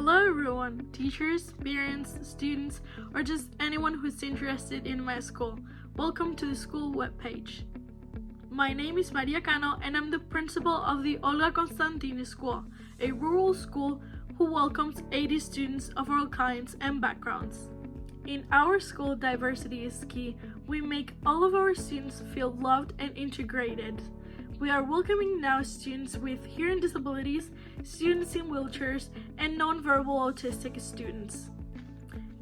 Hello everyone, teachers, parents, students, or just anyone who's interested in my school. Welcome to the school webpage. My name is Cano and I'm the principal of the Olga Constantini School, a rural school who welcomes 80 students of all kinds and backgrounds. In our school, diversity is key. We make all of our students feel loved and integrated. We are welcoming now students with hearing disabilities, students in wheelchairs, and nonverbal autistic students.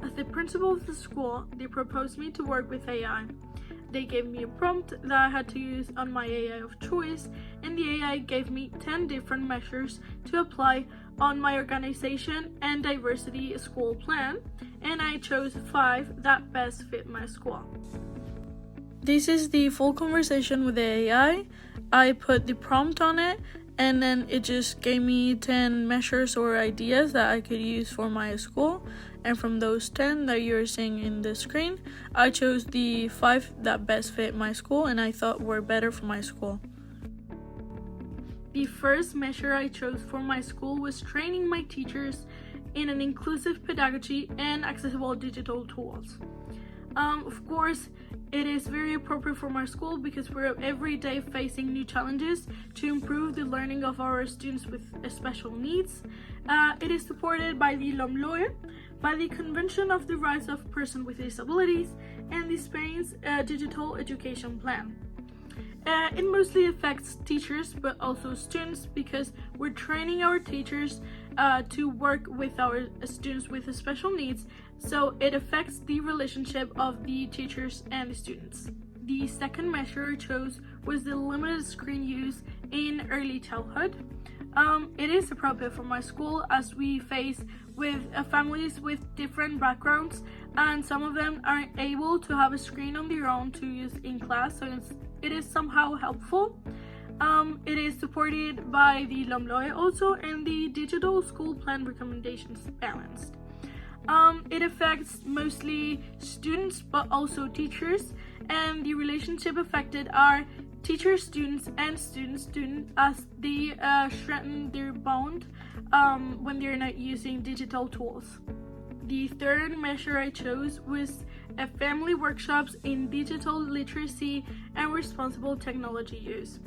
As the principal of the school, they proposed me to work with AI. They gave me a prompt that I had to use on my AI of choice, and the AI gave me 10 different measures to apply on my organization and diversity school plan, and I chose 5 that best fit my school. This is the full conversation with the AI. I put the prompt on it, and then it just gave me 10 measures or ideas that I could use for my school. And from those 10 that you're seeing in the screen, I chose the 5 that best fit my school and I thought were better for my school. The first measure I chose for my school was training my teachers in an inclusive pedagogy and accessible digital tools. Of course, it is very appropriate for my school because we're every day facing new challenges to improve the learning of our students with special needs. It is supported by the LOMLOE, by the Convention of the Rights of Persons with Disabilities, and the Spain's Digital Education Plan. It mostly affects teachers but also students because we're training our teachers to work with our students with special needs, so it affects the relationship of the teachers and the students. The second measure I chose was the limited screen use in early childhood. It is appropriate for my school as we face with families with different backgrounds, and some of them aren't able to have a screen on their own to use in class, so it is somehow helpful. It is supported by the LOMLOE also, and the digital school plan recommendations balanced. It affects mostly students but also teachers, and the relationship affected are teachers, students, and student as they strengthen their bond when they're not using digital tools. The third measure I chose was family workshops in digital literacy and responsible technology use.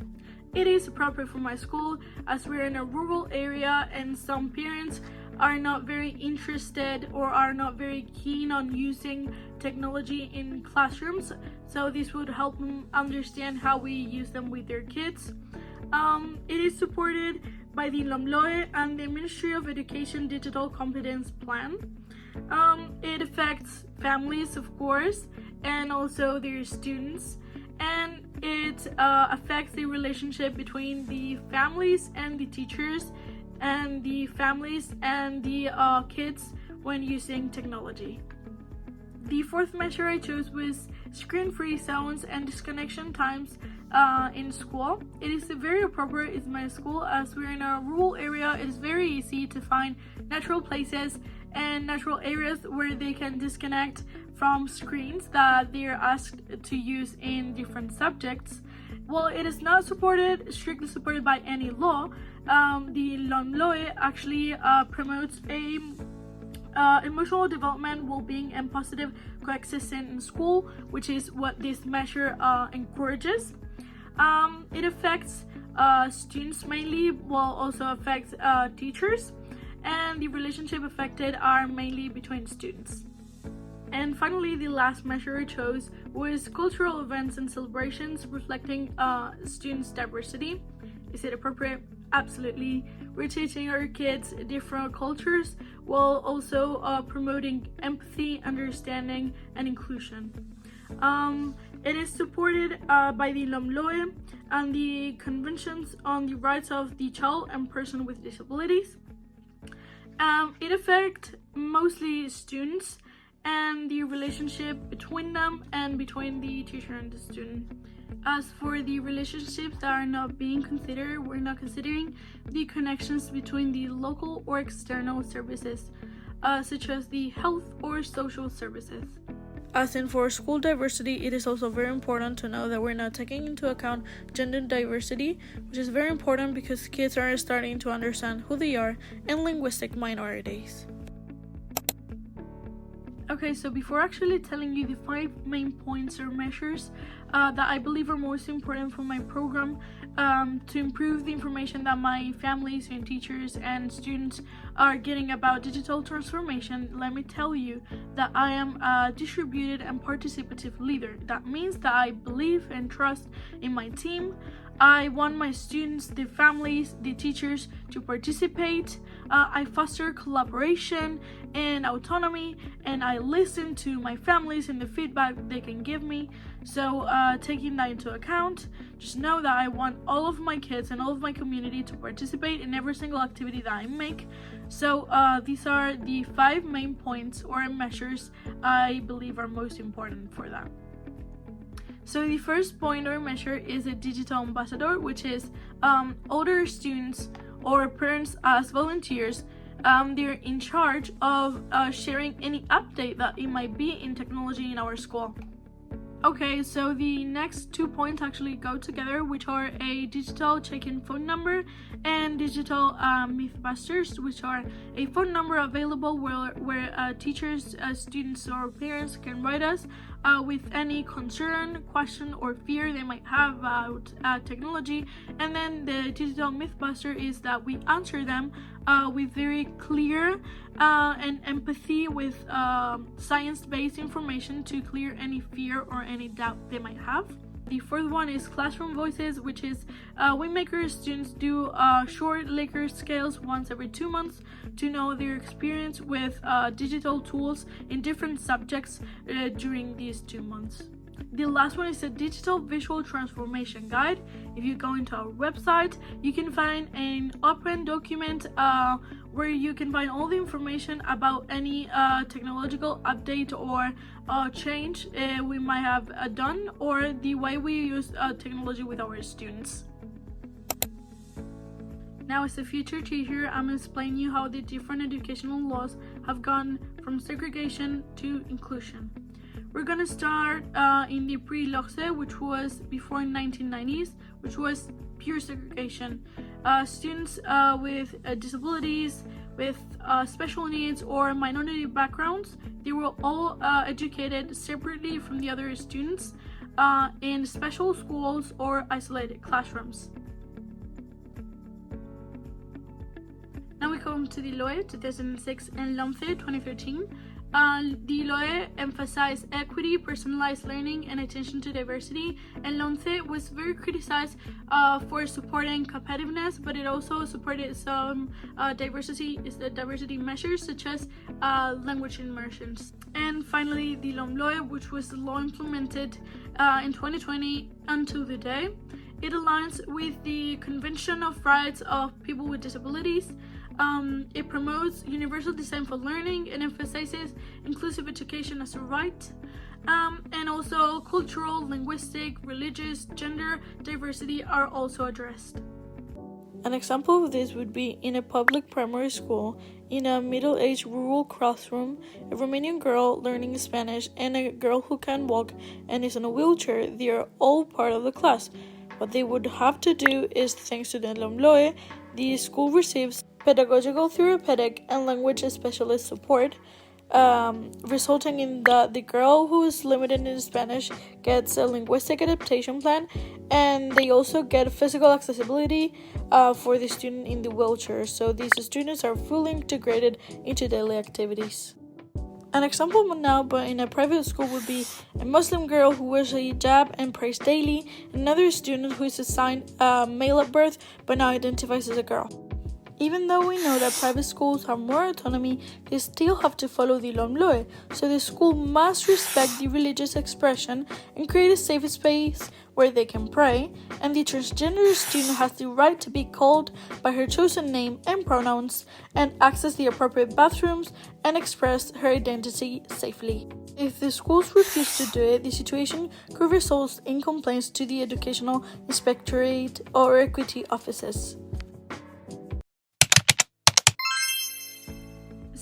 It is appropriate for my school as we're in a rural area and some parents are not very interested or are not very keen on using technology in classrooms, so this would help them understand how we use them with their kids. It is supported by the LOMLOE and the Ministry of Education Digital Competence Plan. It affects families, of course, and also their students, and it affects the relationship between the families and the teachers and the families and the kids when using technology. The fourth measure I chose was screen-free zones and disconnection times in school. It is very appropriate in my school as we're in a rural area. It is very easy to find natural places and natural areas where they can disconnect from screens that they're asked to use in different subjects. While it is not strictly supported by any law, the LOMLOE actually promotes emotional development, well-being, and positive coexistence in school, which is what this measure encourages. It affects students mainly, while also affects teachers, and the relationship affected are mainly between students. And finally, the last measure I chose was cultural events and celebrations reflecting students' diversity. Is it appropriate? Absolutely. We're teaching our kids different cultures while also promoting empathy, understanding, and inclusion. It is supported by the LOMLOE and the Conventions on the Rights of the Child and Person with Disabilities. It affects mostly students and the relationship between them and between the teacher and the student. As for the relationships that are not being considered, we're not considering the connections between the local or external services, such as the health or social services. As in for school diversity, it is also very important to know that we're not taking into account gender diversity, which is very important because kids are starting to understand who they are and linguistic minorities. Okay, so before actually telling you the 5 main points or measures that I believe are most important for my program to improve the information that my families and teachers and students are getting about digital transformation, let me tell you that I am a distributed and participative leader. That means that I believe and trust in my team. I want my students, the families, the teachers to participate. I foster collaboration and autonomy, and I listen to my families and the feedback they can give me. So taking that into account, just know that I want all of my kids and all of my community to participate in every single activity that I make. So these are the 5 main points or measures I believe are most important for that. So the first point or measure is a digital ambassador, which is older students or parents as volunteers. They're in charge of sharing any update that it might be in technology in our school. Okay, so the next 2 points actually go together, which are a digital check-in phone number and digital Mythbusters, which are a phone number available where teachers, students, or parents can write us with any concern, question, or fear they might have about technology. And then the digital Mythbuster is that we answer them with very clear and empathy with science-based information to clear any fear or any doubt they might have. The fourth one is Classroom Voices, which is we make our students do short Likert scales once every 2 months to know their experience with digital tools in different subjects during these 2 months. The last one is a digital visual transformation guide. If you go into our website, you can find an open document where you can find all the information about any technological update or change we might have done, or the way we use technology with our students. Now, as a future teacher, I'm going to explain you how the different educational laws have gone from segregation to inclusion. We're going to start in the pre-LOCSE, which was before 1990s, which was pure segregation. Students with disabilities, with special needs or minority backgrounds, they were all educated separately from the other students in special schools or isolated classrooms. Now we come to the LOE 2006 and LOMCE 2013. The LOE emphasized equity, personalized learning, and attention to diversity, and LOMCE was very criticized for supporting competitiveness, but it also supported some diversity measures such as language immersions. And finally, the LOMLOE, which was the law implemented in 2020 until today. It aligns with the Convention of Rights of People with Disabilities. It promotes universal design for learning and emphasizes inclusive education as a right. And also cultural, linguistic, religious, gender diversity are also addressed. An example of this would be in a public primary school, in a middle-aged rural classroom, a Romanian girl learning Spanish and a girl who can walk and is in a wheelchair. They are all part of the class. What they would have to do is, thanks to the LOMLOE, the school receives pedagogical, therapeutic, and language specialist support, resulting in that the girl who is limited in Spanish gets a linguistic adaptation plan, and they also get physical accessibility for the student in the wheelchair, so these students are fully integrated into daily activities. An example now, but in a private school, would be a Muslim girl who wears a hijab and prays daily, another student who is assigned male at birth but now identifies as a girl. Even though we know that private schools have more autonomy, they still have to follow the LOMLOE, so the school must respect the religious expression and create a safe space where they can pray, and the transgender student has the right to be called by her chosen name and pronouns and access the appropriate bathrooms and express her identity safely. If the schools refuse to do it, the situation could result in complaints to the Educational Inspectorate or equity offices.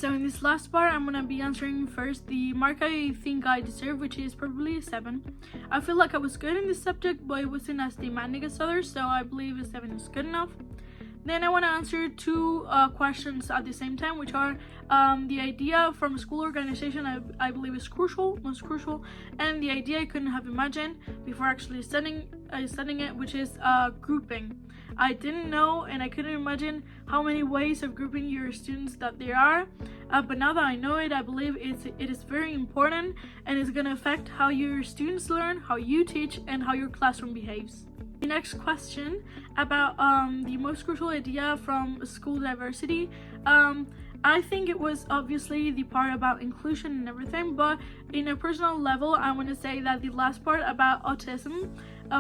So in this last part, I'm gonna be answering first the mark I think I deserve, which is probably a 7. I feel like I was good in this subject, but it wasn't as demanding as others, so I believe a 7 is good enough. Then I want to answer two questions at the same time, which are the idea from school organization I believe is most crucial, and the idea I couldn't have imagined before actually studying it, which is grouping. I didn't know and I couldn't imagine how many ways of grouping your students that there are, but now that I know it, I believe it is very important and it's going to affect how your students learn, how you teach, and how your classroom behaves. The next question about the most crucial idea from school diversity. I think it was obviously the part about inclusion and everything, but in a personal level, I want to say that the last part about autism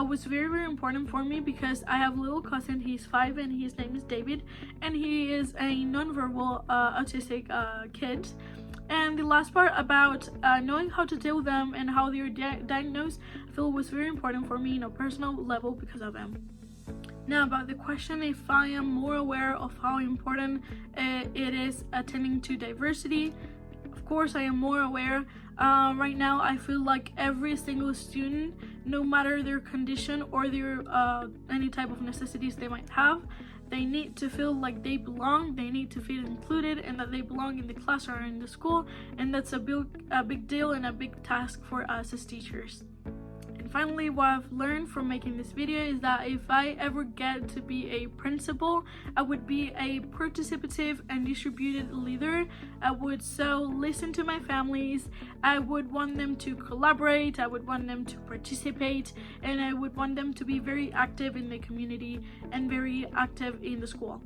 was very, very important for me because I have a little cousin, he's 5 and his name is David, and he is a nonverbal autistic kid. And the last part about knowing how to deal with them and how they're diagnosed, I feel was very important for me in a personal level because of them. Now about the question if I am more aware of how important it is attending to diversity. Of course I am more aware. Right now I feel like every single student, no matter their condition or their any type of necessities they might have, they need to feel like they belong, they need to feel included, and that they belong in the class or in the school, and that's a big deal and a big task for us as teachers. And finally, what I've learned from making this video is that if I ever get to be a principal, I would be a participative and distributed leader. I would listen to my families, I would want them to collaborate, I would want them to participate, and I would want them to be very active in the community and very active in the school.